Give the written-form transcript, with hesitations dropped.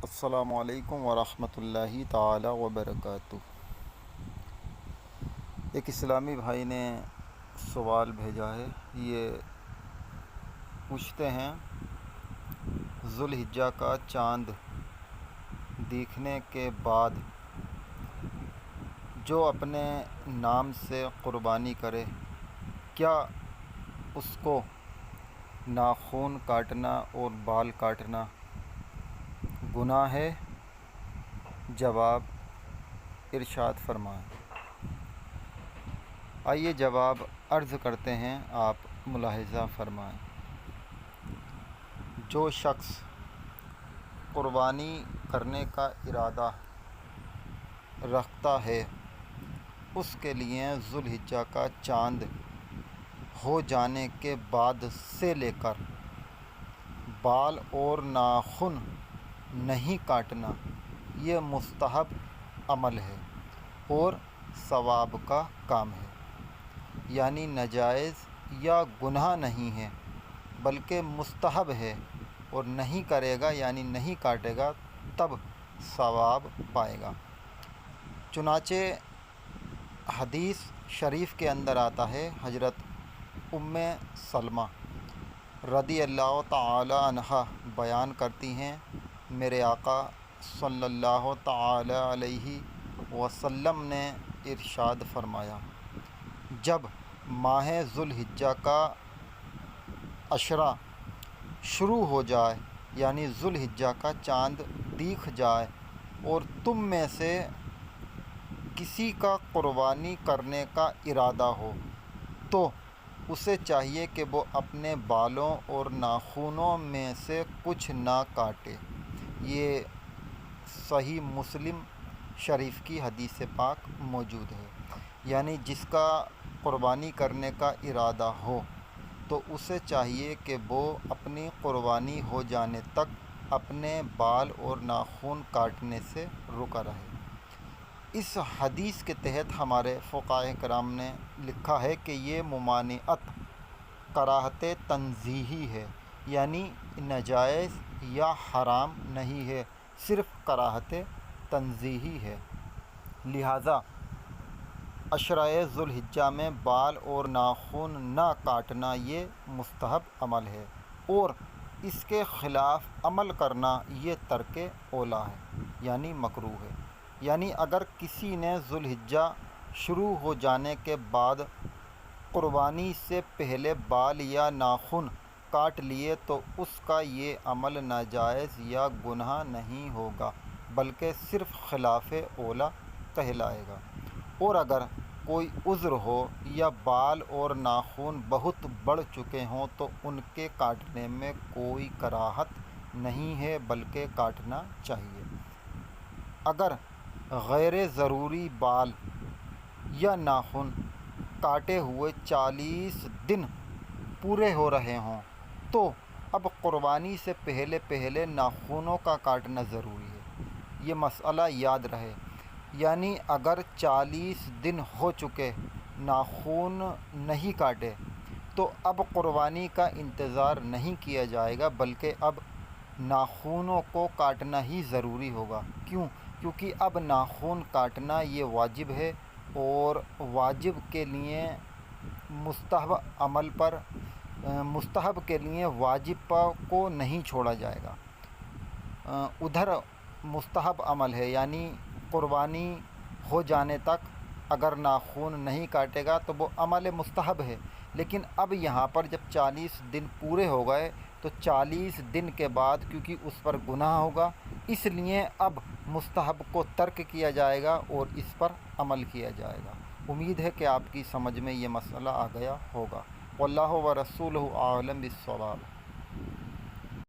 السلام علیکم ورحمۃ اللہ تعالی وبرکاتہ۔ ایک اسلامی بھائی نے سوال بھیجا ہے۔ یہ پوچھتے ہیں ذو الحجہ کا چاند دیکھنے کے بعد جو اپنے نام سے قربانی کرے، کیا اس کو ناخن کاٹنا اور بال کاٹنا گناہ ہے؟ جواب ارشاد فرمائیں۔ آئیے جواب عرض کرتے ہیں، آپ ملاحظہ فرمائیں۔ جو شخص قربانی کرنے کا ارادہ رکھتا ہے، اس کے لیے ذو الحجہ کا چاند ہو جانے کے بعد سے لے کر بال اور ناخن نہیں کاٹنا یہ مستحب عمل ہے اور ثواب کا کام ہے، یعنی ناجائز یا گناہ نہیں ہے بلکہ مستحب ہے، اور نہیں کرے گا یعنی نہیں کاٹے گا تب ثواب پائے گا۔ چنانچہ حدیث شریف کے اندر آتا ہے، حضرت ام سلمہ رضی اللہ تعالی عنہا بیان کرتی ہیں، میرے آقا صلی اللہ تعالی علیہ وسلم نے ارشاد فرمایا، جب ماہ ذو الحجہ کا عشرہ شروع ہو جائے، یعنی ذو الحجہ کا چاند دکھ جائے، اور تم میں سے کسی کا قربانی کرنے کا ارادہ ہو، تو اسے چاہیے کہ وہ اپنے بالوں اور ناخنوں میں سے کچھ نہ کاٹے۔ یہ صحیح مسلم شریف کی حدیث پاک موجود ہے، یعنی جس کا قربانی کرنے کا ارادہ ہو تو اسے چاہیے کہ وہ اپنی قربانی ہو جانے تک اپنے بال اور ناخن کاٹنے سے رکا رہے۔ اس حدیث کے تحت ہمارے فقہاء کرام نے لکھا ہے کہ یہ ممانعت کراہت تنزیہی ہے، یعنی ناجائز یا حرام نہیں ہے، صرف کراہت تنزیہی ہے۔ لہٰذا عشرہ ذو الحجہ میں بال اور ناخن نہ کاٹنا یہ مستحب عمل ہے، اور اس کے خلاف عمل کرنا یہ ترک اولیٰ ہے، یعنی مکروہ ہے۔ یعنی اگر کسی نے ذو الحجہ شروع ہو جانے کے بعد قربانی سے پہلے بال یا ناخن کاٹ لیے تو اس کا یہ عمل ناجائز یا گناہ نہیں ہوگا بلکہ صرف خلاف اولیٰ کہلائے گا، اور اگر کوئی عذر ہو یا بال اور ناخن بہت بڑھ چکے ہوں تو ان کے کاٹنے میں کوئی کراہت نہیں ہے بلکہ کاٹنا چاہیے۔ اگر غیر ضروری بال یا ناخن کاٹے ہوئے 40 دن پورے ہو رہے ہوں تو اب قربانی سے پہلے ناخنوں کا کاٹنا ضروری ہے۔ یہ مسئلہ یاد رہے، یعنی اگر 40 دن ہو چکے ناخن نہیں کاٹے تو اب قربانی کا انتظار نہیں کیا جائے گا بلکہ اب ناخنوں کو کاٹنا ہی ضروری ہوگا۔ کیونکہ اب ناخن کاٹنا یہ واجب ہے، اور واجب کے لیے مستحب کے لیے واجب کو نہیں چھوڑا جائے گا۔ ادھر مستحب عمل ہے، یعنی قربانی ہو جانے تک اگر ناخن نہیں کاٹے گا تو وہ عمل مستحب ہے، لیکن اب یہاں پر جب 40 دن پورے ہو گئے تو 40 دن کے بعد کیونکہ اس پر گناہ ہوگا، اس لیے اب مستحب کو ترک کیا جائے گا اور اس پر عمل کیا جائے گا۔ امید ہے کہ آپ کی سمجھ میں یہ مسئلہ آ گیا ہوگا۔ واللہ ورسولہ اعلم بالصواب۔